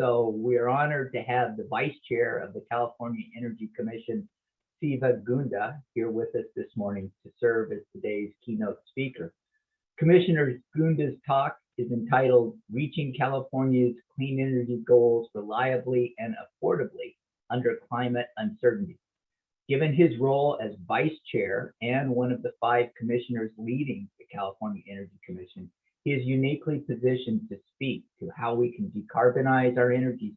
So we are honored to have the Vice Chair of the California Energy Commission, Siva Gunda, here with us this morning to serve as today's keynote speaker. Commissioner Gunda's talk is entitled Reaching California's Clean Energy Goals Reliably and Affordably Under Climate Uncertainty. Given his role as Vice Chair and one of the 5 commissioners leading the California Energy Commission, he is uniquely positioned to speak to how we can decarbonize our energy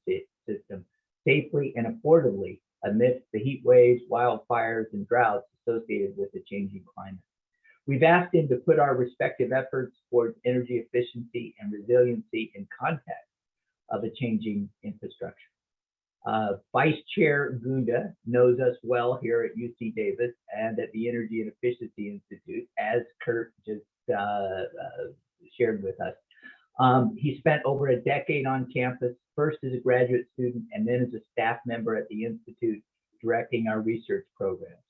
system safely and affordably amidst the heat waves, wildfires, and droughts associated with the changing climate. We've asked him to put our respective efforts towards energy efficiency and resiliency in context of a changing infrastructure. Vice Chair Gunda knows us well here at UC Davis and at the Energy and Efficiency Institute, as Kurt just shared with us. He spent over a decade on campus, first as a graduate student and then as a staff member at the Institute, directing our research programs.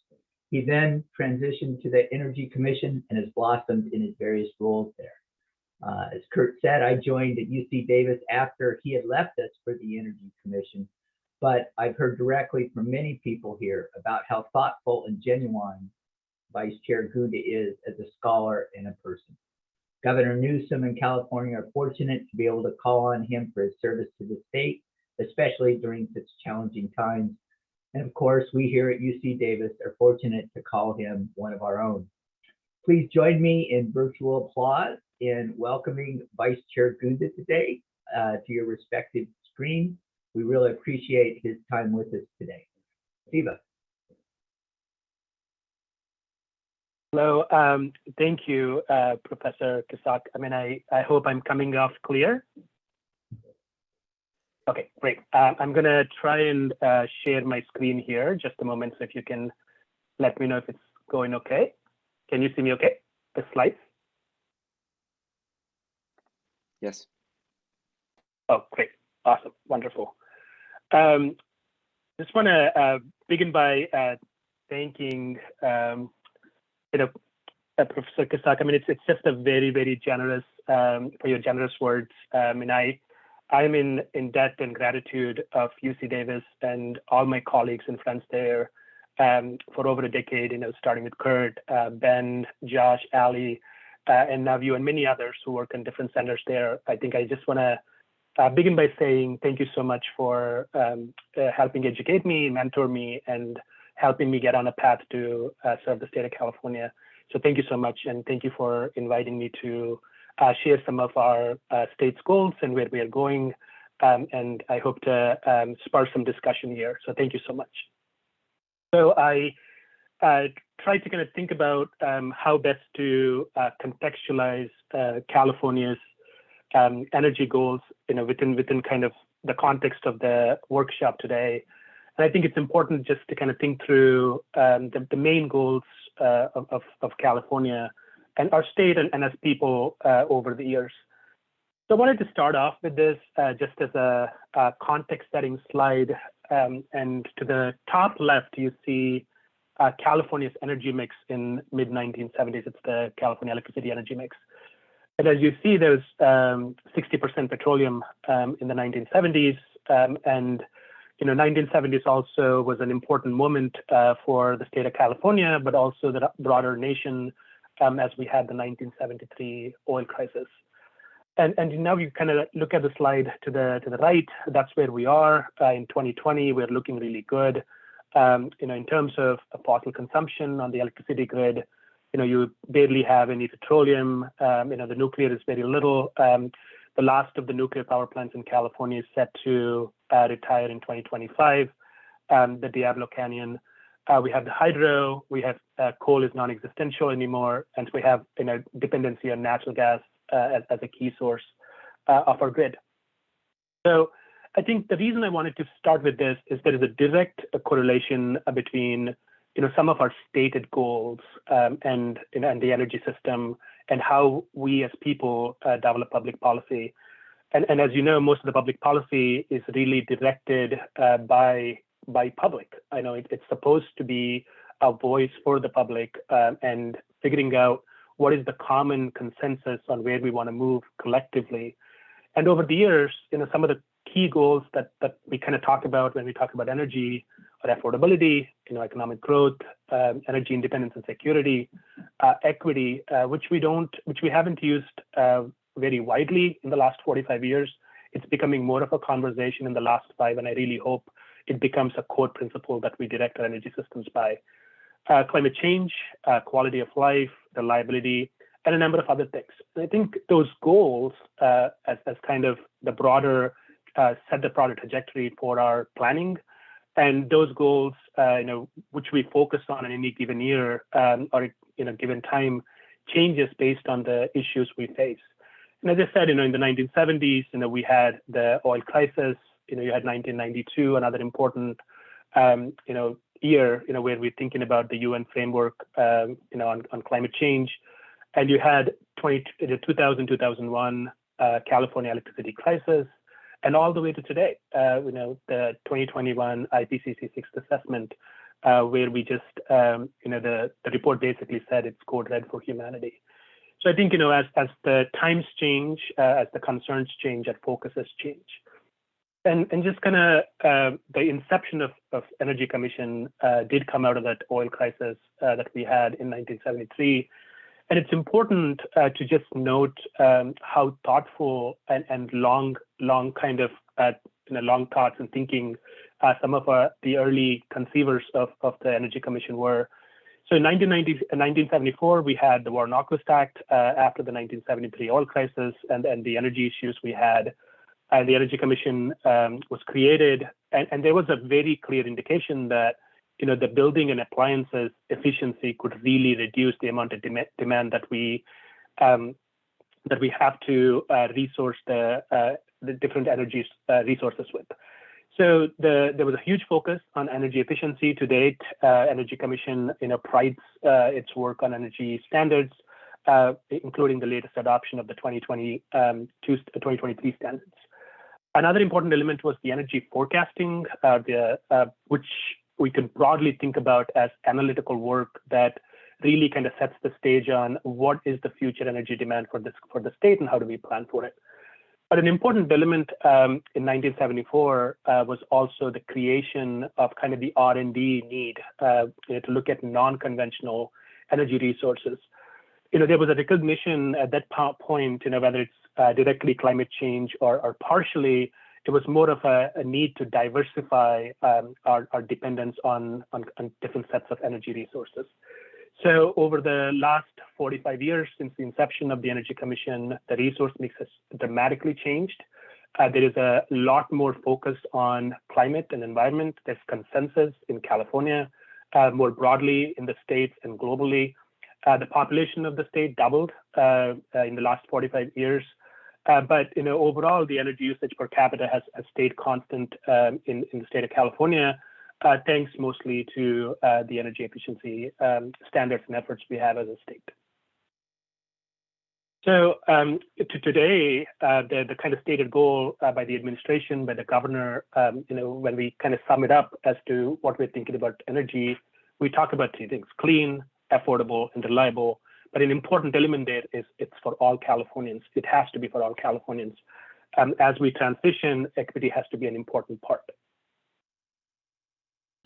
He then transitioned to the Energy Commission and has blossomed in his various roles there. As Kurt said, I joined at UC Davis after he had left us for the Energy Commission, but I've heard directly from many people here about how thoughtful and genuine Vice Chair Gunda is as a scholar and a person. Governor Newsom and California are fortunate to be able to call on him for his service to the state, especially during such challenging times. And of course, we here at UC Davis are fortunate to call him one of our own. Please join me in virtual applause in welcoming Vice Chair Gunda today to your respective screens. We really appreciate his time with us today. Siva. Hello, thank you, Professor Kasak. I hope I'm coming off clear. Okay, great. I'm gonna try and share my screen here, just a moment, so if you can let me know if it's going okay. Can you see me okay, the slides? Yes. Oh, great, awesome, wonderful. Just wanna begin by thanking Professor Kasak. It's just a very, very generous, for your generous words. I'm in debt and gratitude of UC Davis and all my colleagues and friends there for over a decade, starting with Kurt, Ben, Josh, Ali, and now you and many others who work in different centers there. I think I just wanna begin by saying thank you so much for helping educate me, mentor me, and helping me get on a path to serve the state of California. So thank you so much, and thank you for inviting me to share some of our state's goals and where we are going, and I hope to spur some discussion here. So thank you so much. So I tried to kind of think about how best to contextualize California's energy goals, within kind of the context of the workshop today. And I think it's important just to kind of think through the main goals of California and our state and as people over the years. So I wanted to start off with this just as a context setting slide. And to the top left, you see California's energy mix in mid-1970s. It's the California electricity energy mix. And as you see, there's 60% petroleum in the 1970s. And 1970s also was an important moment for the state of California, but also the broader nation as we had the 1973 oil crisis. And now you kind of look at the slide to the right, that's where we are in 2020. We're looking really good. In terms of fossil consumption on the electricity grid, you barely have any petroleum. The nuclear is very little. The last of the nuclear power plants in California is set to retire in 2025. The Diablo Canyon, we have the hydro, we have coal is non-existential anymore, and we have dependency on natural gas as a key source of our grid. So I think the reason I wanted to start with this is there is a direct correlation between some of our stated goals and the energy system and how we as people develop public policy. And as you know, most of the public policy is really directed by public. I know it's supposed to be a voice for the public and figuring out what is the common consensus on where we want to move collectively. And over the years, some of the key goals that we kind of talk about when we talk about energy are affordability, economic growth, energy independence and security, equity, which we haven't used very widely in the last 45 years. It's becoming more of a conversation in the last 5, and I really hope it becomes a core principle that we direct our energy systems by. Climate change, quality of life, reliability, and a number of other things. And I think those goals, as kind of the broader, set the broader trajectory for our planning. And those goals, which we focus on in any given year or in a given time, changes based on the issues we face. And as I said, in the 1970s, we had the oil crisis. You had 1992, another important, year, where we're thinking about the UN framework, on climate change. And you had 2000, 2001 California electricity crisis, and all the way to today, the 2021 IPCC sixth assessment, where we just, the report basically said it's code red for humanity. So I think, as the times change, as the concerns change, our focuses change. And just kind of the inception of Energy Commission did come out of that oil crisis that we had in 1973. And it's important to just note how thoughtful and long kind of long thoughts and thinking some of the early conceivers of the Energy Commission were. So in 1974, we had the Warren-Nyquist Act after the 1973 oil crisis and the energy issues we had. And the Energy Commission was created, and there was a very clear indication that the building and appliances efficiency could really reduce the amount of demand that we have to resource the different energy resources with. So there was a huge focus on energy efficiency to date. Energy Commission prides its work on energy standards, including the latest adoption of the 2023 standards. Another important element was the energy forecasting, which we can broadly think about as analytical work that really kind of sets the stage on what is the future energy demand for the state and how do we plan for it. But an important element in 1974 was also the creation of kind of the R&D need to look at non-conventional energy resources. There was a recognition at that point, whether it's directly climate change or partially, it was more of a need to diversify our dependence on different sets of energy resources. So over the last 45 years since the inception of the Energy Commission, the resource mix has dramatically changed. There is a lot more focus on climate and environment. There's consensus in California, more broadly in the states and globally. The population of the state doubled in the last 45 years. But overall, the energy usage per capita has stayed constant in the state of California, thanks mostly to the energy efficiency standards and efforts we have as a state. So to today, the kind of stated goal by the administration, by the governor, when we kind of sum it up as to what we're thinking about energy, we talk about 3 things: clean, affordable, and reliable. But an important element there is it's for all Californians. It has to be for all Californians. As we transition, equity has to be an important part.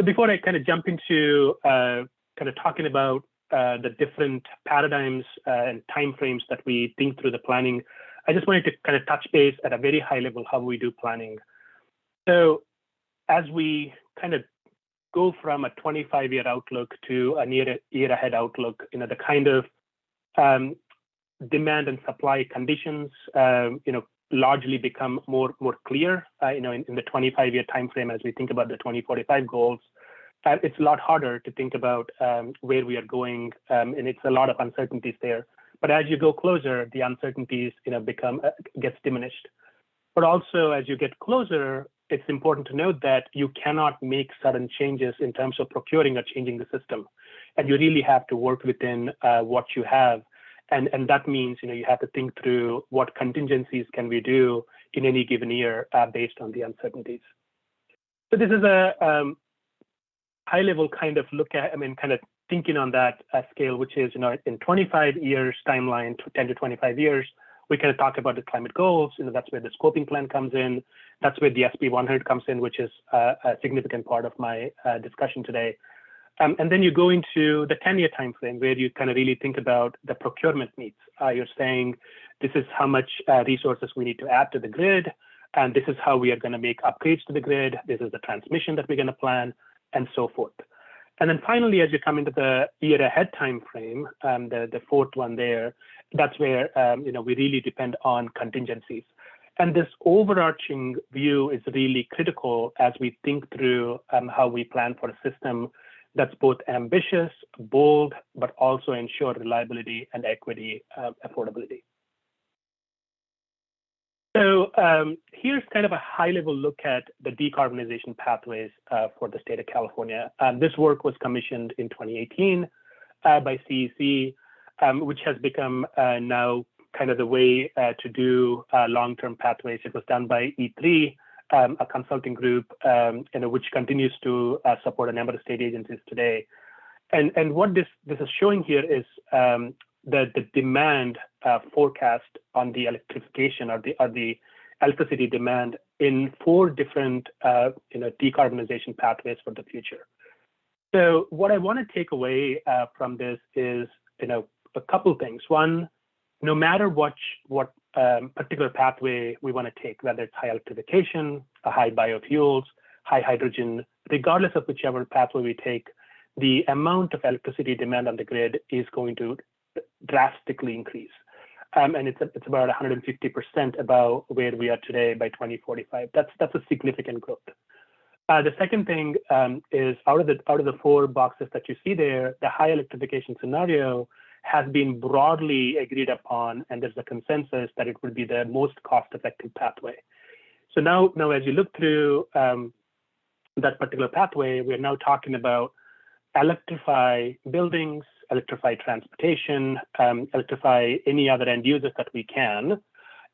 So before I kind of jump into kind of talking about the different paradigms and timeframes that we think through the planning, I just wanted to kind of touch base at a very high level how we do planning. So as we kind of go from a 25-year outlook to a year ahead outlook, the kind of demand and supply conditions, largely become more clear, in the 25-year timeframe as we think about the 2045 goals. It's a lot harder to think about where we are going, and it's a lot of uncertainties there. But as you go closer, the uncertainties, gets diminished. But also, as you get closer, it's important to note that you cannot make sudden changes in terms of procuring or changing the system. And you really have to work within what you have. And that means, you have to think through what contingencies can we do in any given year based on the uncertainties. So this is a high level kind of look at, kind of thinking on that scale, which is, in 25 years timeline, 10 to 25 years, we kind of talk about the climate goals. That's where the scoping plan comes in. That's where the SP100 comes in, which is a significant part of my discussion today. And then you go into the 10-year timeframe where you kind of really think about the procurement needs. You're saying this is how much resources we need to add to the grid, and this is how we are going to make upgrades to the grid. This is the transmission that we're going to plan, and so forth. And then finally, as you come into the year ahead timeframe, the fourth one there, that's where we really depend on contingencies. And this overarching view is really critical as we think through how we plan for a system that's both ambitious, bold, but also ensure reliability and equity, affordability. So here's kind of a high-level look at the decarbonization pathways for the state of California. This work was commissioned in 2018 by CEC, which has become now kind of the way to do long-term pathways. It was done by E3, a consulting group, which continues to support a number of state agencies today. And what this is showing here is the demand forecast on the electrification or the electricity demand in 4 different decarbonization pathways for the future. So what I want to take away from this is a couple things. One, no matter what particular pathway we want to take, whether it's high electrification, high biofuels, high hydrogen, regardless of whichever pathway we take, the amount of electricity demand on the grid is going to drastically increase. And it's about 150% above where we are today by 2045. That's a significant growth. The second thing is out of the 4 boxes that you see there, the high electrification scenario has been broadly agreed upon, and there's a consensus that it would be the most cost-effective pathway. So now as you look through that particular pathway, we're now talking about electrify buildings, electrify transportation, electrify any other end users that we can.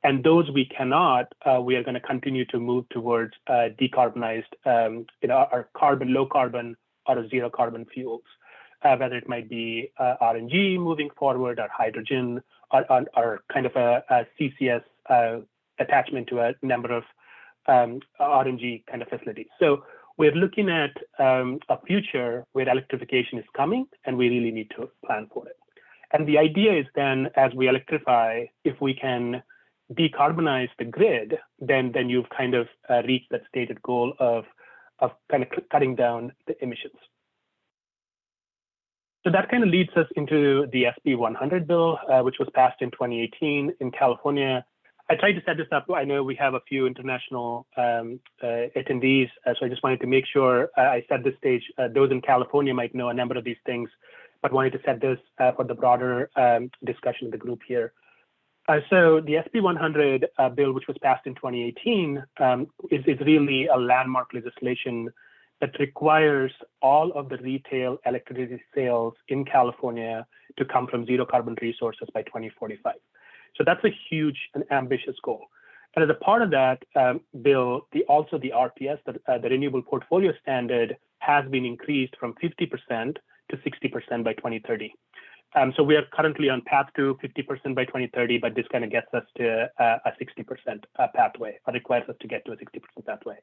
And those we cannot, we are going to continue to move towards decarbonized, our low carbon or zero carbon fuels. Whether it might be RNG moving forward, or hydrogen, or kind of a CCS attachment to a number of RNG kind of facilities. So we're looking at a future where electrification is coming, and we really need to plan for it. And the idea is then, as we electrify, if we can decarbonize the grid, then you've kind of reached that stated goal of kind of cutting down the emissions. So that kind of leads us into the SP100 Bill, which was passed in 2018 in California. I tried to set this up. I know we have a few international attendees, so I just wanted to make sure I set this stage. Those in California might know a number of these things, but wanted to set this for the broader discussion of the group here. So the SP100 Bill, which was passed in 2018, is really a landmark legislation that requires all of the retail electricity sales in California to come from zero carbon resources by 2045. So that's a huge and ambitious goal. And as a part of that bill, also the RPS, the Renewable Portfolio Standard, has been increased from 50% to 60% by 2030. So we are currently on path to 50% by 2030, but this kind of gets us to a 60% pathway, or requires us to get to a 60% pathway.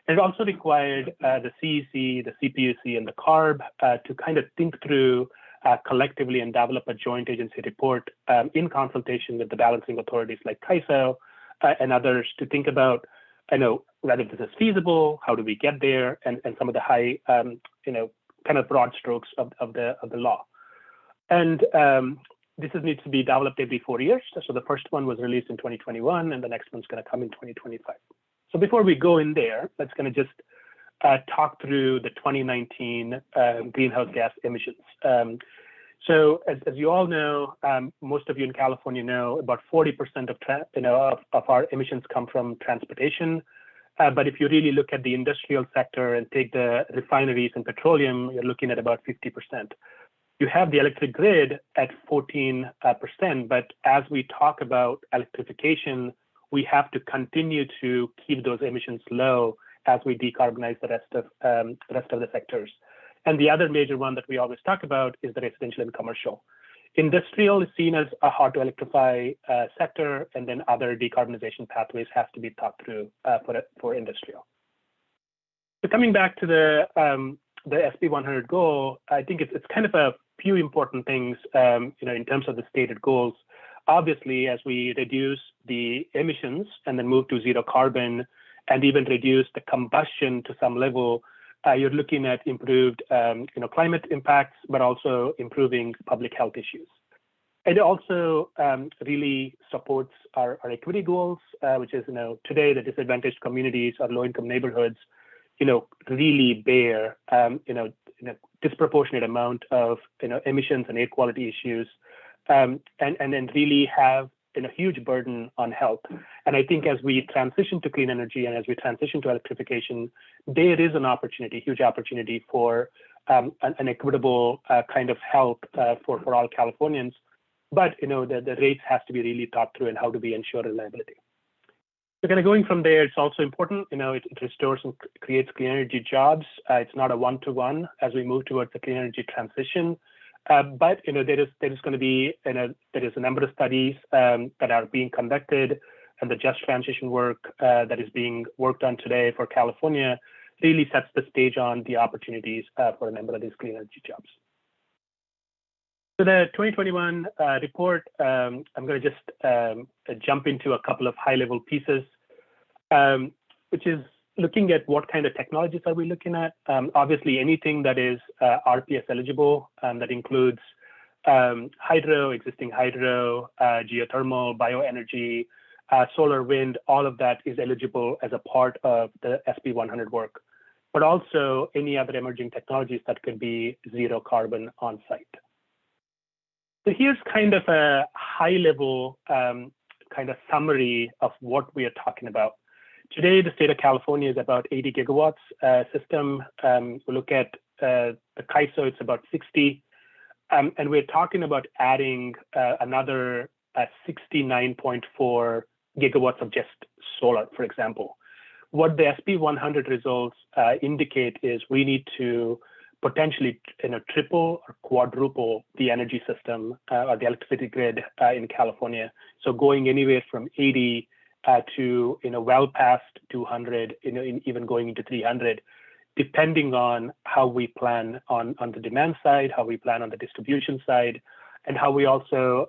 It also required the CEC, the CPUC, and the CARB to kind of think through collectively and develop a joint agency report in consultation with the balancing authorities like CAISO and others to think about, whether this is feasible, how do we get there, and some of the high, kind of broad strokes of the law. And this needs to be developed every 4 years. So the first one was released in 2021, and the next one's going to come in 2025. So before we go in there, let's kind of just talk through the 2019 greenhouse gas emissions. So as you all know, most of you in California know, about 40% of our emissions come from transportation. But if you really look at the industrial sector and take the refineries and petroleum, you're looking at about 50%. You have the electric grid at 14%, but as we talk about electrification, we have to continue to keep those emissions low as we decarbonize the rest of the sectors. And the other major one that we always talk about is the residential and commercial. Industrial is seen as a hard to electrify sector, and then other decarbonization pathways have to be thought through for industrial. So coming back to the SP100 goal, I think it's kind of a few important things, in terms of the stated goals. Obviously, as we reduce the emissions and then move to zero carbon, and even reduce the combustion to some level, you're looking at improved, climate impacts, but also improving public health issues. It also really supports our equity goals, which is, today the disadvantaged communities or low-income neighborhoods, really bear, disproportionate amount of, emissions and air quality issues, and then really have a huge burden on health. And I think as we transition to clean energy and as we transition to electrification, there is an opportunity, huge opportunity for an equitable kind of health for all Californians. But the rates have to be really thought through, and how do we ensure reliability. So kind of going from there, it's also important, it restores and creates clean energy jobs. It's not a one-to-one as we move towards the clean energy transition. But there is going to be there is a number of studies that are being conducted, and the just transition work that is being worked on today for California really sets the stage on the opportunities for a number of these clean energy jobs. So the 2021 report, I'm going to just jump into a couple of high-level pieces, which is looking at what kind of technologies are we looking at. Obviously, anything that is RPS eligible, that includes hydro, existing hydro, geothermal, bioenergy, solar, wind, all of that is eligible as a part of the SP100 work, but also any other emerging technologies that could be zero carbon on site. So here's kind of a high-level kind of summary of what we are talking about. Today, the state of California is about 80 gigawatts system. We look at the CAISO, it's about 60. And we're talking about adding another 69.4 gigawatts of just solar, for example. What the SP100 results indicate is we need to potentially triple or quadruple the energy system or the electricity grid in California. So going anywhere from 80 to well past 200, even going into 300, depending on how we plan on the demand side, how we plan on the distribution side, and how we also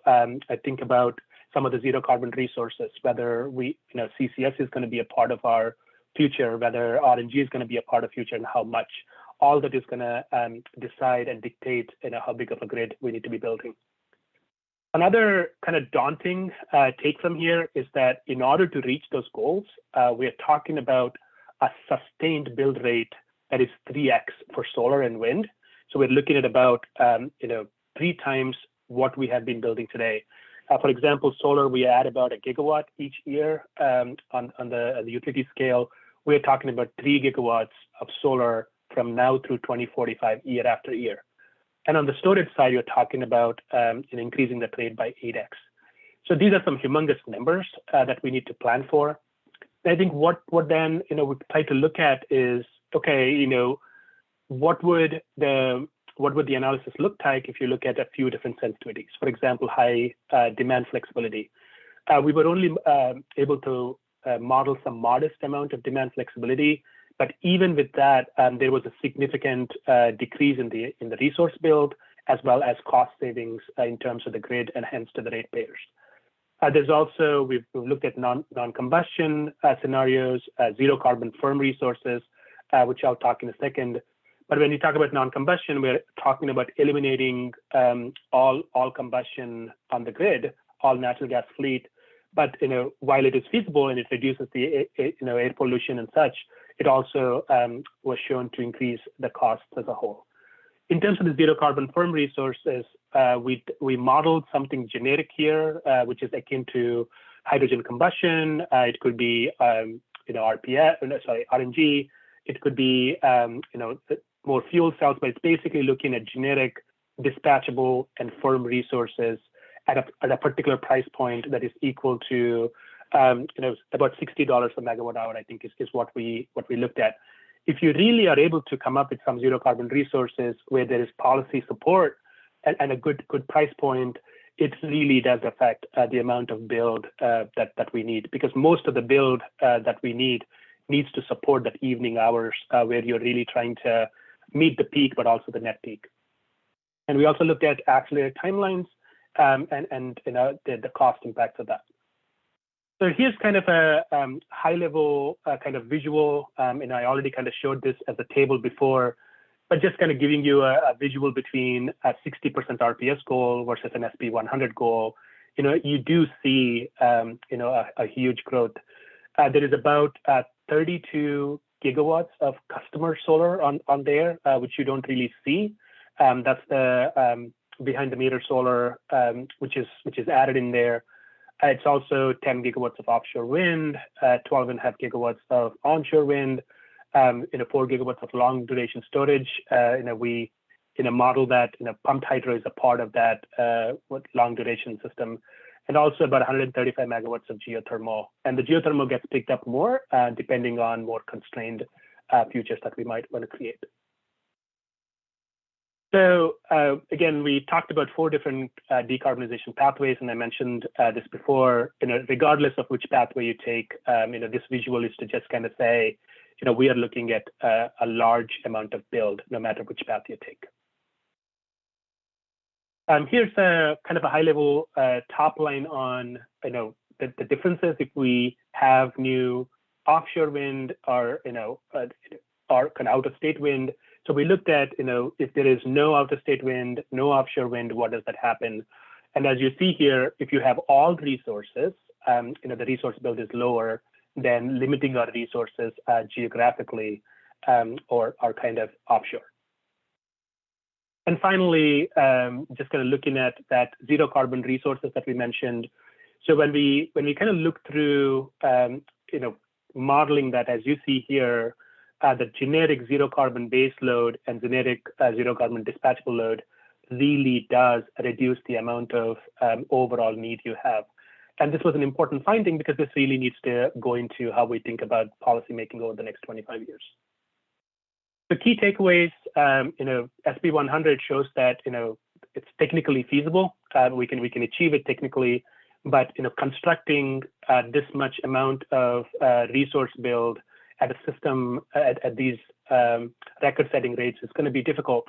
think about some of the zero carbon resources, whether CCS is going to be a part of our future, whether RNG is going to be a part of future, and how much. All that is going to decide and dictate how big of a grid we need to be building. Another kind of daunting take from here is that in order to reach those goals, we're talking about a sustained build rate that is 3x for solar and wind. So we're looking at about 3 times what we have been building today. For example, solar, we add about a gigawatt each year on the utility scale. We're talking about 3 gigawatts of solar from now through 2045, year after year. And on the storage side, you're talking about increasing the rate by 8x. So these are some humongous numbers that we need to plan for. And I think what then we try to look at is, okay, what would the analysis look like if you look at a few different sensitivities? For example, high demand flexibility. We were only able to model some modest amount of demand flexibility. But even with that, there was a significant decrease in the resource build, as well as cost savings in terms of the grid and hence to the ratepayers. There's also, we've looked at non-combustion scenarios, zero carbon firm resources, which I'll talk in a second. But when you talk about non-combustion, we're talking about eliminating all combustion on the grid, all natural gas fleet. But while it is feasible and it reduces the air pollution and such, it also was shown to increase the costs as a whole. In terms of the zero carbon firm resources, we modeled something generic here, which is akin to hydrogen combustion. It could be RNG. It could be more fuel cells, but it's basically looking at generic, dispatchable, and firm resources at a particular price point that is equal to about $60 a megawatt hour, I think is what we looked at. If you really are able to come up with some zero carbon resources where there is policy support and a good price point, it really does affect the amount of build that we need, because most of the build that we need needs to support that evening hours where you're really trying to meet the peak, but also the net peak. And we also looked at accelerated timelines and the cost impacts of that. So here's kind of a high-level kind of visual, and I already kind of showed this as a table before, but just kind of giving you a visual between a 60% RPS goal versus an SP100 goal. You do see, a huge growth. There is about 32 gigawatts of customer solar on there, which you don't really see. That's the behind the meter solar, which is added in there. It's also 10 gigawatts of offshore wind, 12.5 gigawatts of onshore wind, 4 gigawatts of long duration storage. We model that pumped hydro is a part of that long duration system, and also about 135 megawatts of geothermal. And the geothermal gets picked up more depending on more constrained futures that we might want to create. So again, we talked about 4 different decarbonization pathways, and I mentioned this before. Regardless of which pathway you take, this visual is to just kind of say, we are looking at a large amount of build, no matter which path you take. Here's a kind of a high-level top line on the differences if we have new offshore wind or kind of out-of-state wind. So we looked at, if there is no out-of-state wind, no offshore wind, what does that happen? And as you see here, if you have all resources, the resource build is lower than limiting our resources geographically or kind of offshore. And finally, just kind of looking at that zero carbon resources that we mentioned. So when we kind of look through, modeling that, as you see here, the generic zero carbon base load and generic zero carbon dispatchable load really does reduce the amount of overall need you have. And this was an important finding because this really needs to go into how we think about policymaking over the next 25 years. The key takeaways, SP100 shows that, it's technically feasible. We can achieve it technically, but, constructing this much amount of resource build at a system at these record-setting rates is going to be difficult.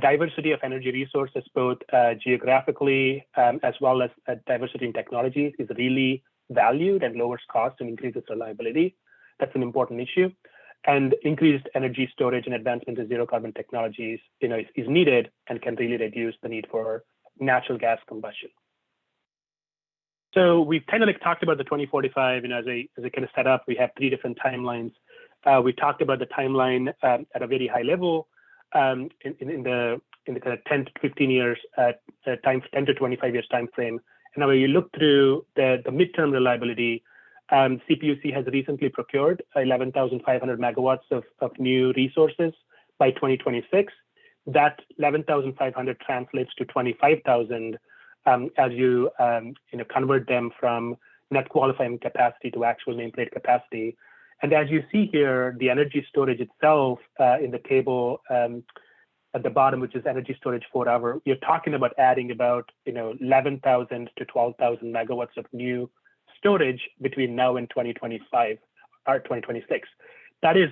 Diversity of energy resources, both geographically as well as diversity in technologies, is really valued and lowers cost and increases reliability. That's an important issue. And increased energy storage and advancement in zero carbon technologies, is needed and can really reduce the need for natural gas combustion. So we've kind of talked about the 2045, as a kind of setup. We have 3 different timelines. We talked about the timeline at a very high level in the kind of 10 to 15 years 10 to 25 years time frame. And now when you look through the midterm reliability, CPUC has recently procured 11,500 megawatts of new resources by 2026. That 11,500 translates to 25,000 as you convert them from net qualifying capacity to actual nameplate capacity. And as you see here, the energy storage itself in the table at the bottom, which is energy storage 4-hour, you're talking about adding about 11,000 to 12,000 megawatts of new storage between now and 2025 or 2026. That is,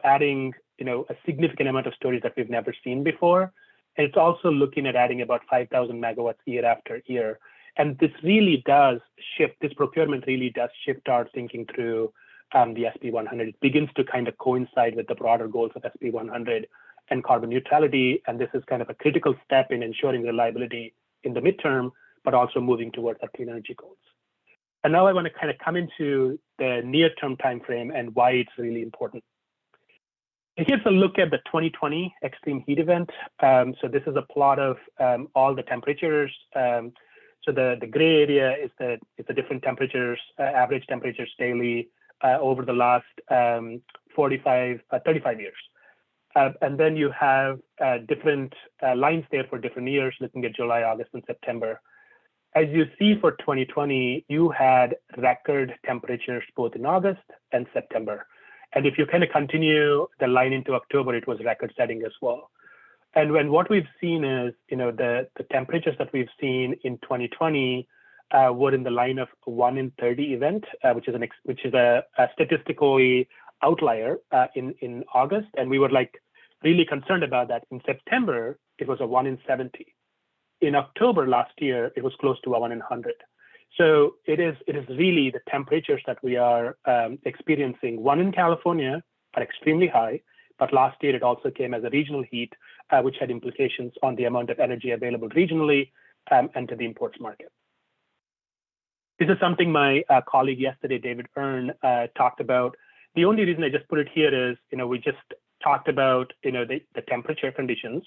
adding, a significant amount of storage that we've never seen before. And it's also looking at adding about 5,000 megawatts year after year. And this really does shift, this procurement really does shift our thinking through the SP100. It begins to kind of coincide with the broader goals of SP100 and carbon neutrality. And this is kind of a critical step in ensuring reliability in the midterm, but also moving towards our clean energy goals. And now I want to kind of come into the near-term timeframe and why it's really important. Here's a look at the 2020 extreme heat event. So this is a plot of all the temperatures. So the gray area is the different temperatures, average temperatures daily over the last 35 years. And then you have different lines there for different years, looking at July, August, and September. As you see for 2020, you had record temperatures both in August and September. And if you kind of continue the line into October, it was record setting as well. And what we've seen is, the temperatures that we've seen in 2020 were in the line of 1 in 30 event, which is a statistically outlier in August, and we were really concerned about that. In September, it was a 1 in 70. In October last year, it was close to a 1 in 100. So it is really the temperatures that we are experiencing. One in California are extremely high, but last year it also came as a regional heat, which had implications on the amount of energy available regionally and to the imports market. This is something my colleague yesterday, David Earn, talked about. The only reason I just put it here is, we just talked about, the temperature conditions,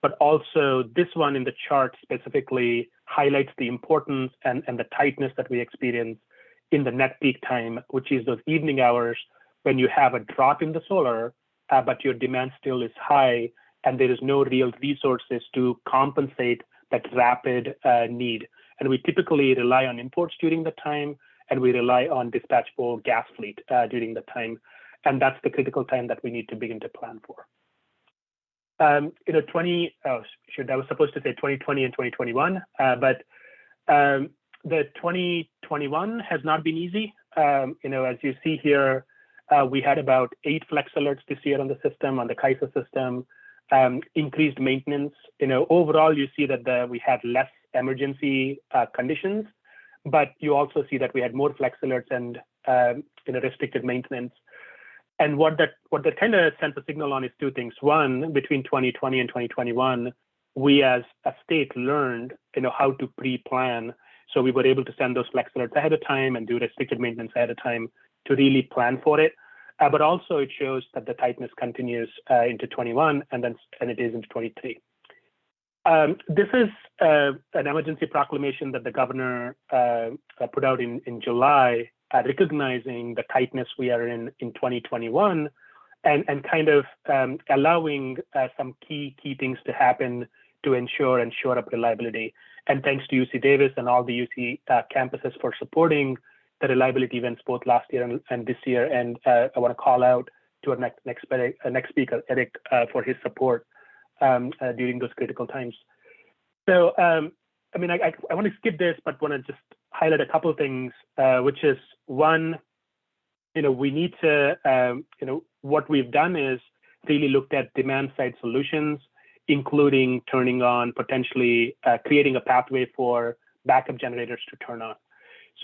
but also this one in the chart specifically highlights the importance and the tightness that we experience in the net peak time, which is those evening hours when you have a drop in the solar, but your demand still is high, and there is no real resources to compensate that rapid need. And we typically rely on imports during the time, and we rely on dispatchable gas fleet during the time. And that's the critical time that we need to begin to plan for. I was supposed to say 2020 and 2021, but the 2021 has not been easy. As you see here, we had about 8 flex alerts this year on the system, on the CAISA system, increased maintenance. Overall, you see that we had less emergency conditions, but you also see that we had more flex alerts and restricted maintenance. And what that kind of sends a signal on is 2 things. One, between 2020 and 2021, we as a state learned how to pre-plan. So we were able to send those flex alerts ahead of time and do restricted maintenance ahead of time to really plan for it. But also it shows that the tightness continues into 21 and it is into 23. This is an emergency proclamation that the governor put out in July, recognizing the tightness we are in 2021 and kind of allowing some key things to happen to ensure and shore up reliability. And thanks to UC Davis and all the UC campuses for supporting the reliability events both last year and this year. And I want to call out to our next speaker, Eric, for his support during those critical times. So, I want to skip this, but want to just highlight a couple of things, which is one, we need to, what we've done is really looked at demand side solutions, including turning on, potentially creating a pathway for backup generators to turn on.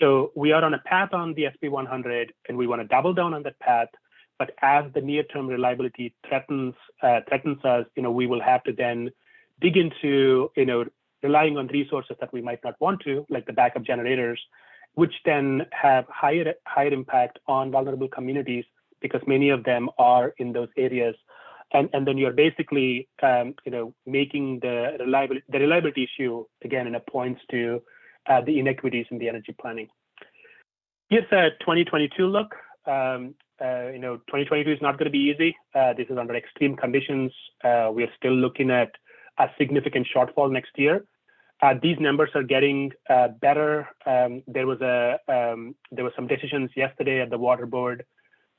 So we are on a path on the SP100, and we want to double down on that path. But as the near-term reliability threatens us, we will have to then dig into, relying on resources that we might not want to, like the backup generators, which then have higher impact on vulnerable communities because many of them are in those areas. And then you're basically, making the reliability issue, again, points to the inequities in the energy planning. Here's a 2022 look. 2022 is not going to be easy. This is under extreme conditions. We are still looking at a significant shortfall next year. These numbers are getting better. There was some decisions yesterday at the Water Board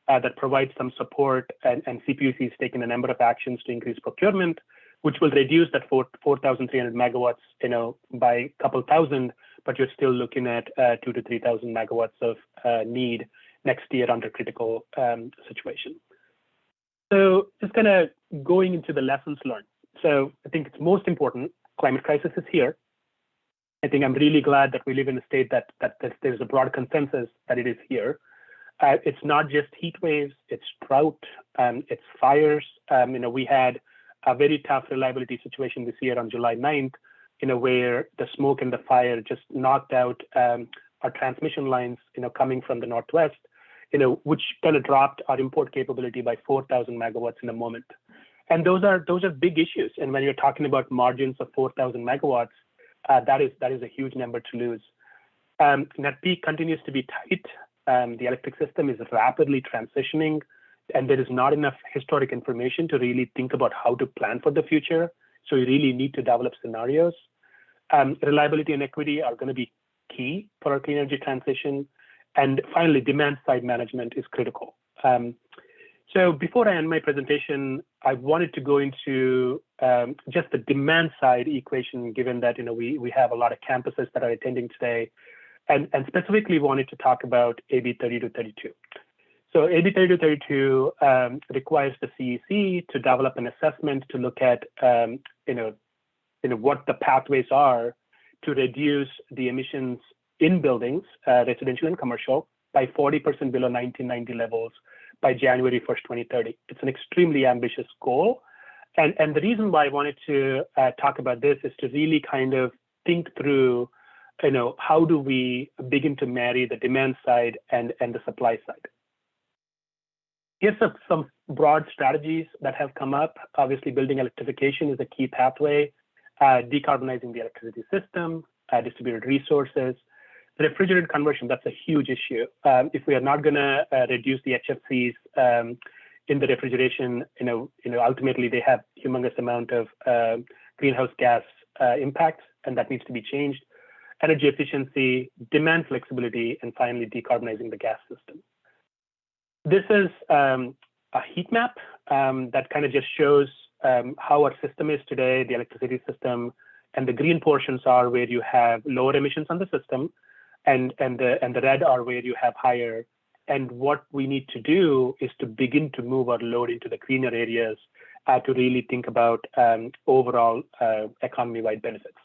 that provide some support, and CPUC is taking a number of actions to increase procurement, which will reduce that 4,300 megawatts, by a couple thousand, but you're still looking at 2,000 to 3,000 megawatts of need next year under critical situation. So just kind of going into the lessons learned. So I think it's most important, climate crisis is here. I think I'm really glad that we live in a state that there's a broad consensus that it is here. It's not just heat waves, it's drought, it's fires. We had a very tough reliability situation this year on July 9th, where the smoke and the fire just knocked out our transmission lines, coming from the Northwest, which kind of dropped our import capability by 4,000 megawatts in a moment. And those are big issues. And when you're talking about margins of 4,000 megawatts, that is a huge number to lose. Net peak continues to be tight. The electric system is rapidly transitioning, and there is not enough historic information to really think about how to plan for the future. So you really need to develop scenarios. Reliability and equity are going to be key for our clean energy transition. And finally, demand side management is critical. So before I end my presentation, I wanted to go into just the demand side equation, given that we have a lot of campuses that are attending today, and specifically wanted to talk about AB 3232. So AB 3232 requires the CEC to develop an assessment to look at what the pathways are to reduce the emissions in buildings, residential and commercial, by 40% below 1990 levels by January 1st, 2030. It's an extremely ambitious goal. And the reason why I wanted to talk about this is to really kind of think through, how do we begin to marry the demand side and the supply side. Here's some broad strategies that have come up. Obviously, building electrification is a key pathway, decarbonizing the electricity system, distributed resources. The refrigerant conversion, that's a huge issue. If we are not going to reduce the HFCs in the refrigeration, ultimately they have humongous amount of greenhouse gas impacts, and that needs to be changed. Energy efficiency, demand flexibility, and finally decarbonizing the gas system. This is a heat map that kind of just shows how our system is today, the electricity system, and the green portions are where you have lower emissions on the system, and the red are where you have higher. And what we need to do is to begin to move our load into the greener areas to really think about overall economy-wide benefits.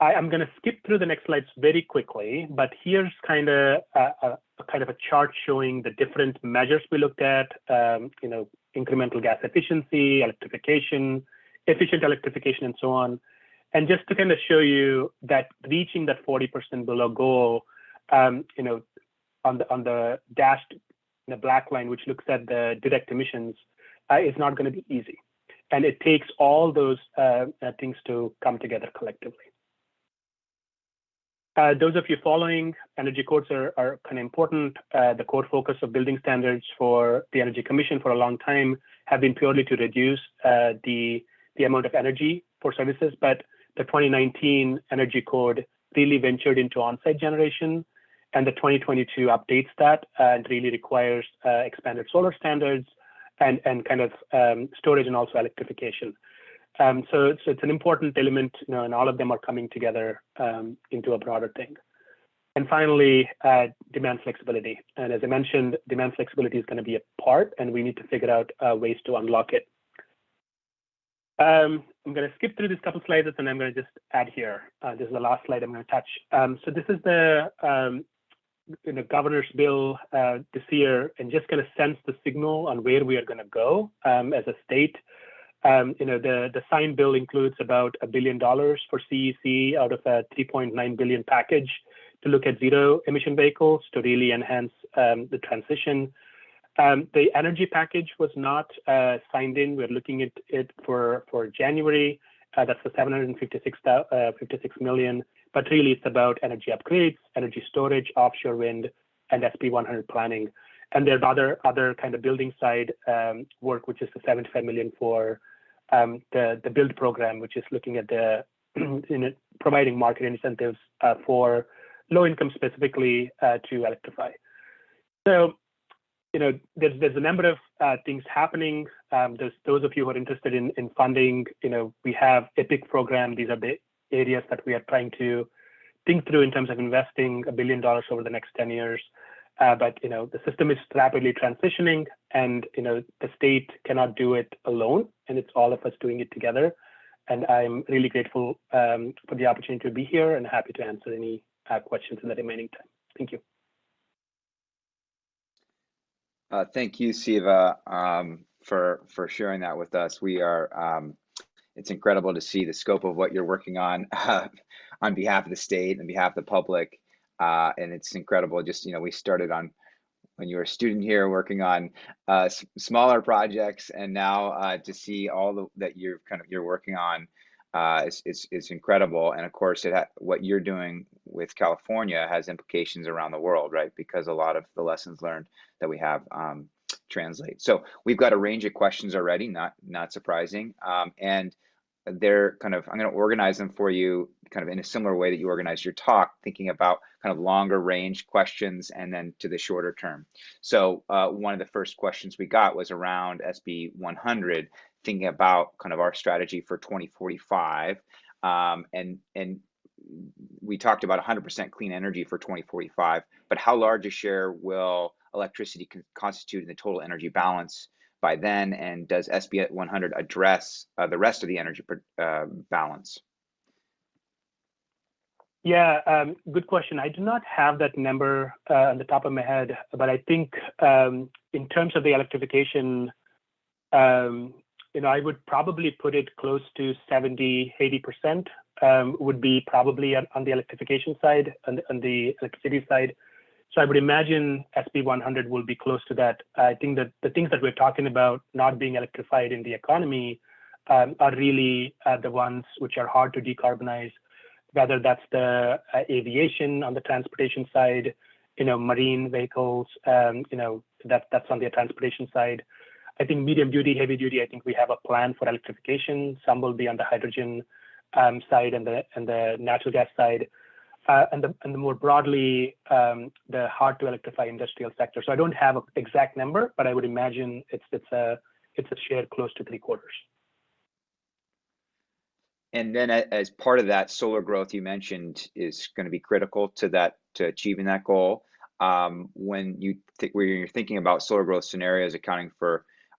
I'm going to skip through the next slides very quickly, but here's kind of a chart showing the different measures we looked at, incremental gas efficiency, electrification, efficient electrification, and so on. And just to kind of show you that reaching that 40% below goal, on the dashed the black line, which looks at the direct emissions, is not going to be easy. And it takes all those things to come together collectively. Those of you following, energy codes are kind of important. The core focus of building standards for the Energy Commission for a long time have been purely to reduce the amount of energy for services, but the 2019 Energy Code really ventured into on-site generation, and the 2022 updates that and really requires expanded solar standards and kind of storage and also electrification. So it's an important element, and all of them are coming together into a broader thing. And finally, demand flexibility. And as I mentioned, demand flexibility is going to be a part, and we need to figure out ways to unlock it. I'm going to skip through these couple slides, and I'm going to just add here. This is the last slide I'm going to touch. So this is the Governor's Bill this year, and just kind of sense the signal on where we are going to go as a state. The signed bill includes about $1 billion for CEC out of a $3.9 billion package to look at zero emission vehicles to really enhance the transition. The energy package was not signed in. We're looking at it for January. That's the $756 million. But really, it's about energy upgrades, energy storage, offshore wind, and SP100 planning. And there's other kind of building side work, which is the $75 million for the build program, which is looking at the providing market incentives for low income specifically to electrify. So, there's a number of things happening. There's those of you who are interested in funding. We have EPIC program. These are the areas that we are trying to think through in terms of investing $1 billion over the next 10 years. But the system is rapidly transitioning, and the state cannot do it alone, and it's all of us doing it together. And I'm really grateful for the opportunity to be here, and happy to answer any questions in the remaining time. Thank you. Thank you, Siva, for sharing that with us. We are. It's incredible to see the scope of what you're working on behalf of the state and behalf of the public. And it's incredible. Just, we started on when you were a student here working on smaller projects, and now to see all that you're working on is incredible. And of course, what you're doing with California has implications around the world, right? Because a lot of the lessons learned that we have translate. So we've got a range of questions already, not surprising. And they're I'm going to organize them for you kind of in a similar way that you organized your talk, thinking about kind of longer range questions and then to the shorter term. So one of the first questions we got was around SB 100, thinking about kind of our strategy for 2045. And we talked about 100% clean energy for 2045, but how large a share will electricity constitute in the total energy balance by then? And does SB 100 address the rest of the energy balance? Yeah, good question. I do not have that number on the top of my head, but I think in terms of the electrification, I would probably put it close to 70, 80% would be probably on the electrification side, on the electricity side. So I would imagine SB 100 will be close to that. I think that the things that we're talking about not being electrified in the economy are really the ones which are hard to decarbonize, whether that's the aviation on the transportation side, marine vehicles, that's on the transportation side. I think medium duty, heavy duty, I think we have a plan for electrification. Some will be on the hydrogen side and the natural gas side. And the more broadly, the hard to electrify industrial sector. So I don't have an exact number, but I would imagine it's a share close to 3/4. And then as part of that, solar growth you mentioned is going to be critical to achieving that goal. When you're thinking about solar growth scenarios,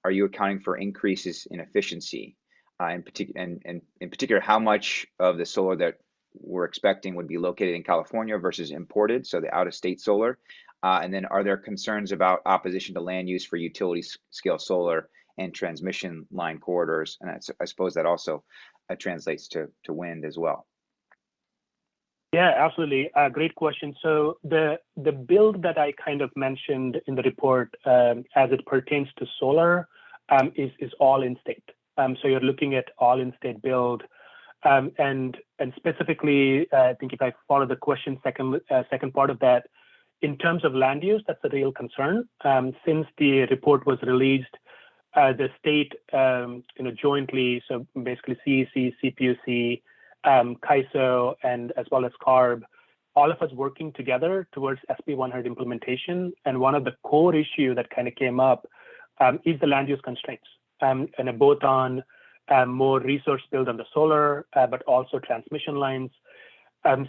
are you accounting for increases in efficiency? In particular, how much of the solar that we're expecting would be located in California versus imported, so the out-of-state solar? And then are there concerns about opposition to land use for utility scale solar and transmission line corridors? And I suppose that also translates to wind as well. Yeah, absolutely. Great question. So the build that I kind of mentioned in the report as it pertains to solar is all in state. So you're looking at all in state build. And specifically, I think if I follow the question, second part of that, in terms of land use, that's a real concern. Since the report was released, the state, jointly, so basically CEC, CPUC, CAISO, and as well as CARB, all of us working together towards SB 100 implementation. And one of the core issue that kind of came up is the land use constraints, and both on more resource build on the solar, but also transmission lines.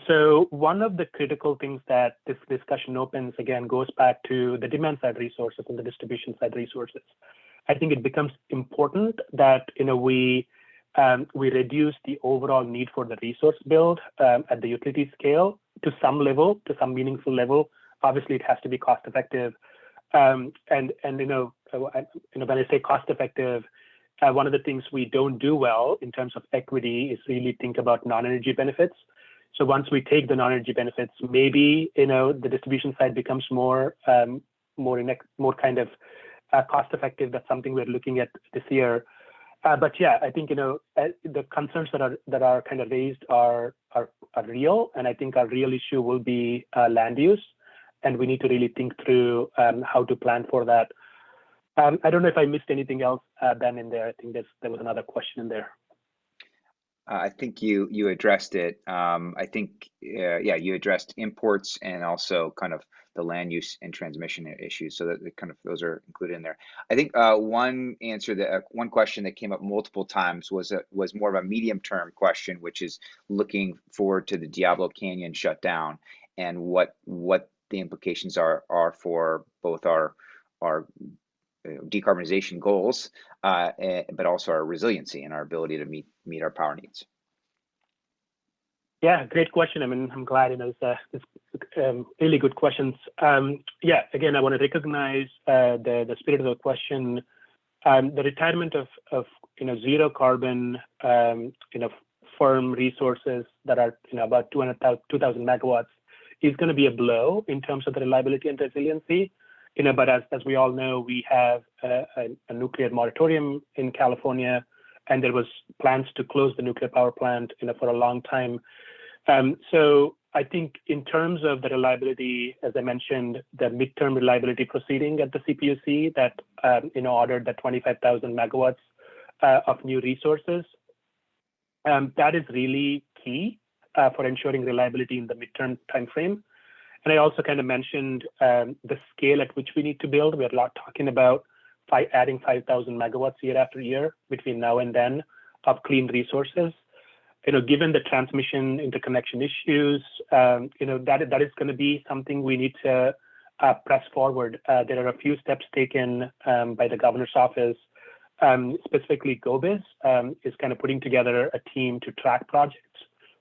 So one of the critical things that this discussion opens, again, goes back to the demand side resources and the distribution side resources. I think it becomes important that we reduce the overall need for the resource build at the utility scale to some level, to some meaningful level. Obviously, it has to be cost effective. And when I say cost effective, one of the things we don't do well in terms of equity is really think about non-energy benefits. So once we take the non-energy benefits, maybe the distribution side becomes more kind of cost effective. That's something we're looking at this year. But yeah, I think the concerns that are kind of raised are real, and I think our real issue will be land use, and we need to really think through how to plan for that. I don't know if I missed anything else, Ben, in there. I think there was another question in there. I think you addressed it. I think you addressed imports and also kind of the land use and transmission issues, so that those are included in there. I think one question that came up multiple times was more of a medium-term question, which is looking forward to the Diablo Canyon shutdown and what the implications are for both our decarbonization goals, but also our resiliency and our ability to meet our power needs. Yeah, great question. I mean, I'm glad it's really good questions. Again, I want to recognize the spirit of the question. The retirement of zero carbon firm resources that are about 2,000 megawatts is going to be a blow in terms of the reliability and resiliency. But as we all know, we have a nuclear moratorium in California, and there was plans to close the nuclear power plant for a long time. So I think in terms of the reliability, as I mentioned, the midterm reliability proceeding at the CPUC that ordered the 25,000 megawatts of new resources, that is really key for ensuring reliability in the midterm timeframe. And I also kind of mentioned the scale at which we need to build. We're not talking about adding 5,000 megawatts year after year between now and then of clean resources. Given the transmission interconnection issues, that is going to be something we need to press forward. There are a few steps taken by the governor's office, specifically Govs is kind of putting together a team to track projects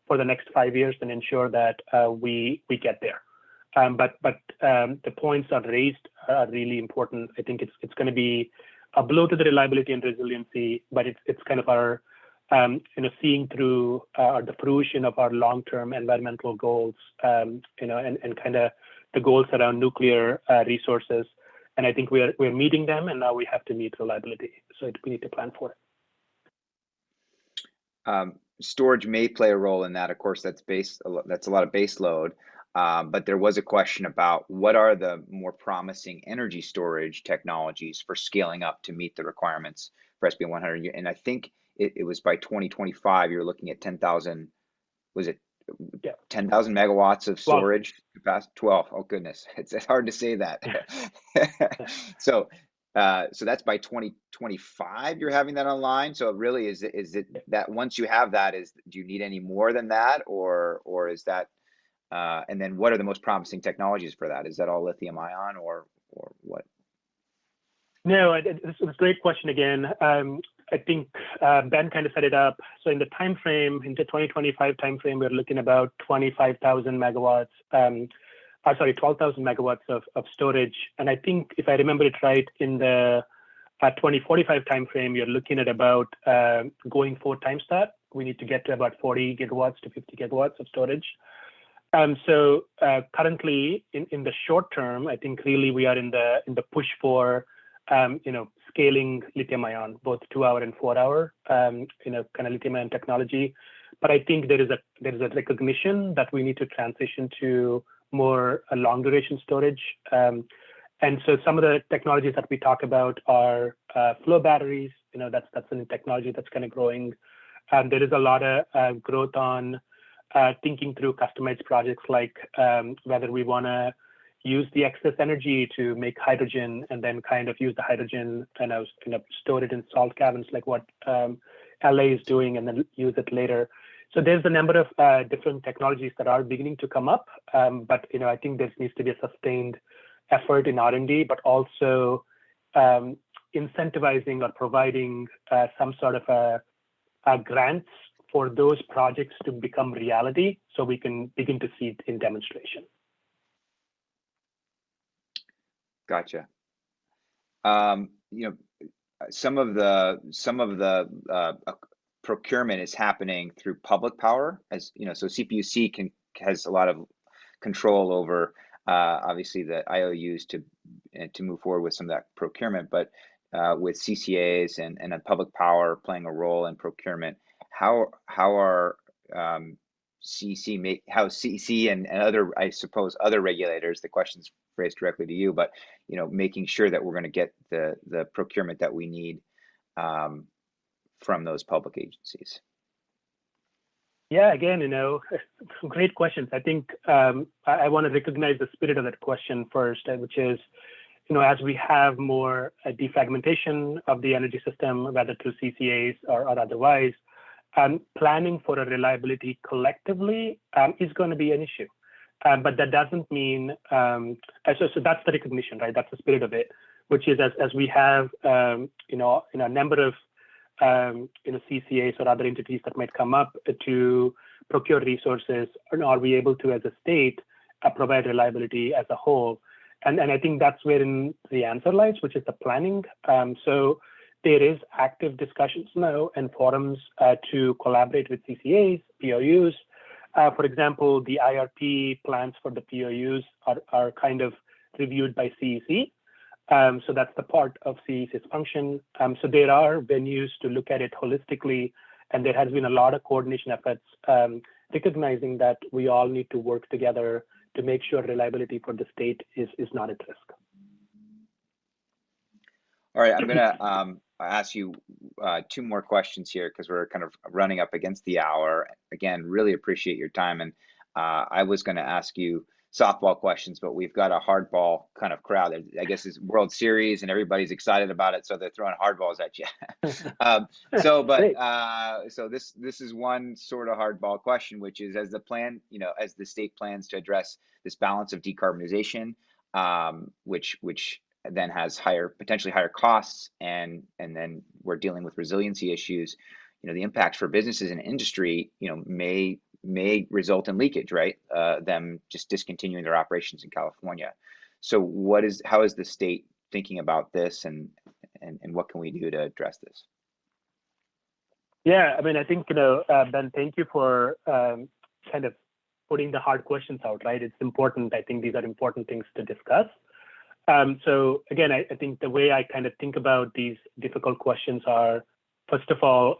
for the next 5 years and ensure that we get there. But the points that raised are really important. I think it's going to be a blow to the reliability and resiliency, but it's kind of our seeing through the fruition of our long-term environmental goals, and kind of the goals around nuclear resources. And I think we're meeting them, and now we have to meet reliability. So we need to plan for it. Storage may play a role in that. Of course, that's a lot of base load. But there was a question about what are the more promising energy storage technologies for scaling up to meet the requirements for SP100. And I think it was by 2025, you're looking at 10,000, was it 10,000 megawatts of storage capacity? 12. Oh, goodness. It's hard to say that. So that's by 2025, you're having that online. So really, is it that once you have that, do you need any more than that? Or is that, and then what are the most promising technologies for that? Is that all lithium ion or what? No, this was a great question again. I think Ben kind of set it up. So in the time frame, into 2025 timeframe, we're looking about 25,000 megawatts. 12,000 megawatts of storage. And I think if I remember it right, in the 2045 timeframe, you're looking at about going 4 times that. We need to get to about 40 gigawatts to 50 gigawatts of storage. So currently, in the short term, I think really we are in the push for scaling lithium ion, both 2-hour and 4-hour, kind of lithium ion technology. But I think there is a recognition that we need to transition to more long duration storage. And so some of the technologies that we talk about are flow batteries. That's a new technology that's kind of growing. There is a lot of growth on thinking through customized projects, like whether we want to use the excess energy to make hydrogen and then kind of use the hydrogen and store it in salt caverns, like what LA is doing, and then use it later. So there's a number of different technologies that are beginning to come up, but I think there needs to be a sustained effort in R&D, but also incentivizing or providing some sort of grants for those projects to become reality, so we can begin to see it in demonstration. Gotcha. Some of the procurement is happening through public power, as so CPUC has a lot of control over obviously the IOUs to move forward with some of that procurement, but with CCAs and a public power playing a role in procurement, how are CEC and other, I suppose, other regulators, the question's phrased directly to you, but making sure that we're going to get the procurement that we need from those public agencies? Yeah, again, great questions. I think I want to recognize the spirit of that question first, which is, as we have more defragmentation of the energy system, whether through CCAs or otherwise, planning for a reliability collectively is going to be an issue. But that doesn't mean, so that's the recognition, right? That's the spirit of it, which is as we have, a number of, CCAs or other entities that might come up to procure resources, are we able to, as a state, provide reliability as a whole? And I think that's wherein the answer lies, which is the planning. So there is active discussions now and forums to collaborate with CCAs, POUs. For example, the IRP plans for the POUs are kind of reviewed by CEC. So that's the part of CEC's function. So there are venues to look at it holistically, and there has been a lot of coordination efforts, recognizing that we all need to work together to make sure reliability for the state is not at risk. All right, I'm gonna ask you two more questions here because we're kind of running up against the hour. Again, really appreciate your time, and I was going to ask you softball questions, but we've got a hardball kind of crowd. I guess it's World Series, and everybody's excited about it, so they're throwing hardballs at you. So this is one sort of hardball question, which is, as the plan, as the state plans to address this balance of decarbonization, which then has potentially higher costs, and then we're dealing with resiliency issues. The impacts for businesses and industry, may result in leakage, right? Them just discontinuing their operations in California. So how is the state thinking about this, and what can we do to address this? Yeah, I mean, I think, Ben, thank you for kind of putting the hard questions out, right? It's important. I think these are important things to discuss. So again, I think the way I kind of think about these difficult questions are, first of all,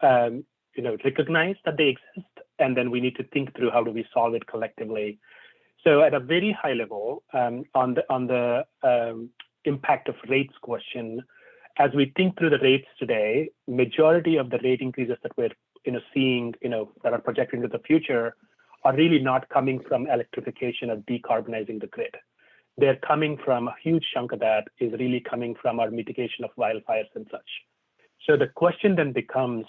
recognize that they exist, and then we need to think through how do we solve it collectively. So at a very high level, on the impact of rates question, as we think through the rates today, majority of the rate increases that we're seeing, that are projected into the future, are really not coming from electrification or decarbonizing the grid. They're coming from, a huge chunk of that is really coming from our mitigation of wildfires and such. So the question then becomes,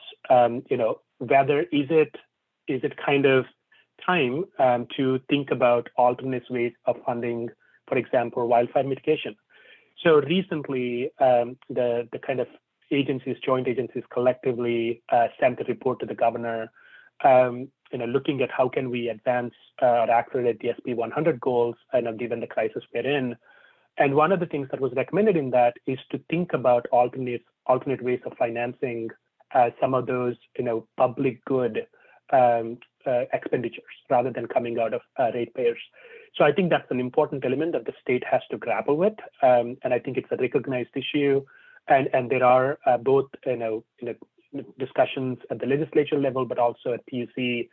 whether is it kind of time to think about alternate ways of funding, for example, wildfire mitigation. So recently, the kind of joint agencies collectively sent a report to the governor, looking at how can we advance or accelerate the SP100 goals, given the crisis we're in. And one of the things that was recommended in that is to think about alternate ways of financing some of those, public good expenditures rather than coming out of ratepayers. So I think that's an important element that the state has to grapple with, and I think it's a recognized issue. And there are both, discussions at the legislature level, but also at PUC,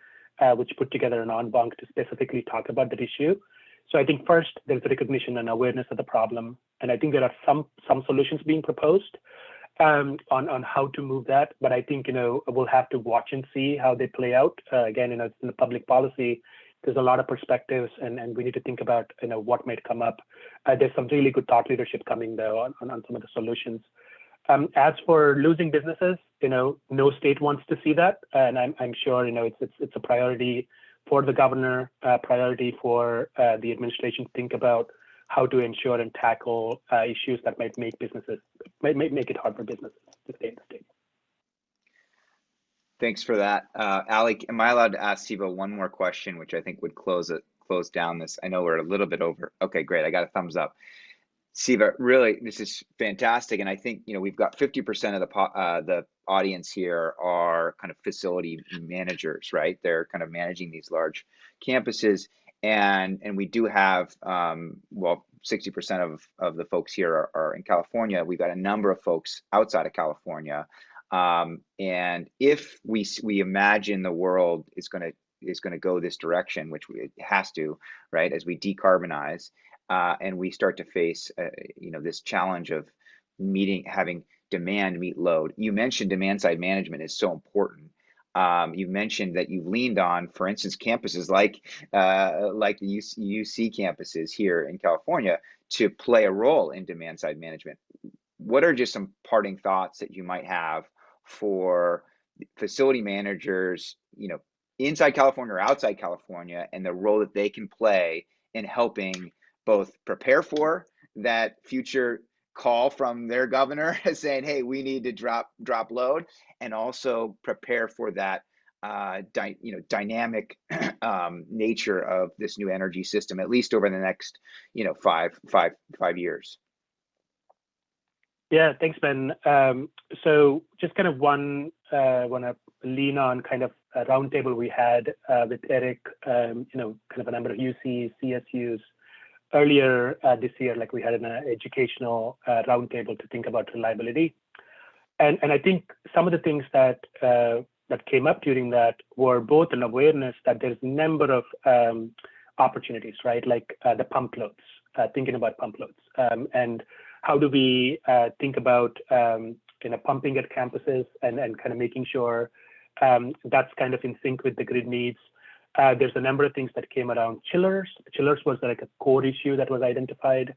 which put together an en banc to specifically talk about that issue. So I think first there's recognition and awareness of the problem, and I think there are some solutions being proposed on how to move that. But I think we'll have to watch and see how they play out. Again, in the public policy, there's a lot of perspectives, and we need to think about what might come up. There's some really good thought leadership coming though on some of the solutions. As for losing businesses, no state wants to see that, and I'm sure it's a priority for the governor, priority for the administration to think about how to ensure and tackle issues that might make it hard for businesses to stay in the state. Thanks for that, Ali. Am I allowed to ask Siva one more question, which I think would close down this? I know we're a little bit over. Okay, great. I got a thumbs up. Siva, really, this is fantastic, and I think we've got 50% of the audience here are kind of facility managers, right? They're kind of managing these large campuses, and we do have 60% of the folks here are in California. We've got a number of folks outside of California, and if we imagine the world is going to go this direction, which it has to, right, as we decarbonize. And we start to face, this challenge of having demand meet load. You mentioned demand side management is so important. You mentioned that you've leaned on, for instance, campuses like the UC campuses here in California to play a role in demand side management. What are just some parting thoughts that you might have for facility managers, inside California or outside California, and the role that they can play in helping both prepare for that future call from their governor saying, hey, we need to drop load, and also prepare for that dynamic nature of this new energy system, at least over the next 5 years. Yeah, thanks, Ben. So just kind of want to lean on kind of a roundtable we had with Eric, kind of a number of UCs, CSUs earlier this year, like we had an educational roundtable to think about reliability. And I think some of the things that came up during that were both an awareness that there's a number of opportunities, right? Like the pump loads, thinking about pump loads. And how do we think about pumping at campuses and kind of making sure that's kind of in sync with the grid needs. There's a number of things that came around chillers. Chillers was like a core issue that was identified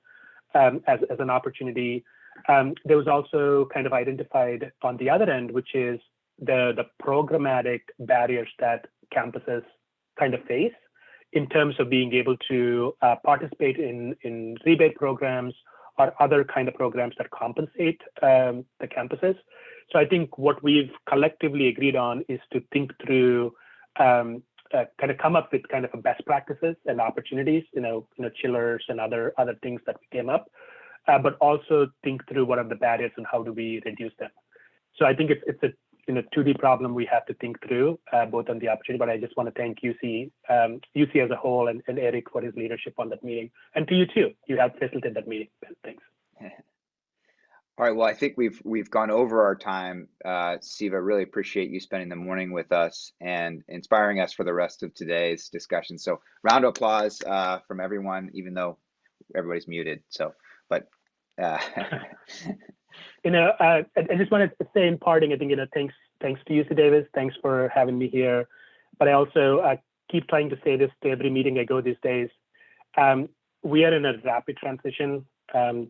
as an opportunity. There was also kind of identified on the other end, which is the programmatic barriers that campuses kind of face in terms of being able to participate in rebate programs or other kind of programs that compensate the campuses. So I think what we've collectively agreed on is to think through, kind of come up with kind of a best practices and opportunities, chillers and other things that came up, but also think through what are the barriers and how do we reduce them. So I think it's a 2D problem we have to think through, both on the opportunity, but I just want to thank UC as a whole and Eric for his leadership on that meeting. And to you too, you have facilitated that meeting. Thanks. All right, well, I think we've gone over our time. Siva, really appreciate you spending the morning with us and inspiring us for the rest of today's discussion. So round of applause from everyone, even though everybody's muted. So, but I just wanted to say in parting, I think, thanks to UC Davis, thanks for having me here. But I also keep trying to say this to every meeting I go these days. We are in a rapid transition.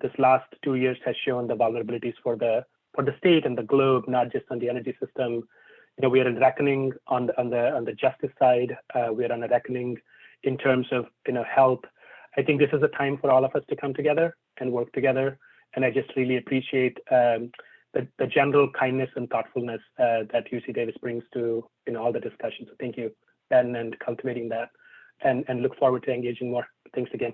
This last 2 years has shown the vulnerabilities for the state and the globe, not just on the energy system. We are in reckoning on the justice side. We are on a reckoning in terms of health. I think this is a time for all of us to come together and work together. And I just really appreciate the general kindness and thoughtfulness that UC Davis brings to all the discussions. So thank you, Ben, and cultivating that, and look forward to engaging more. Thanks again.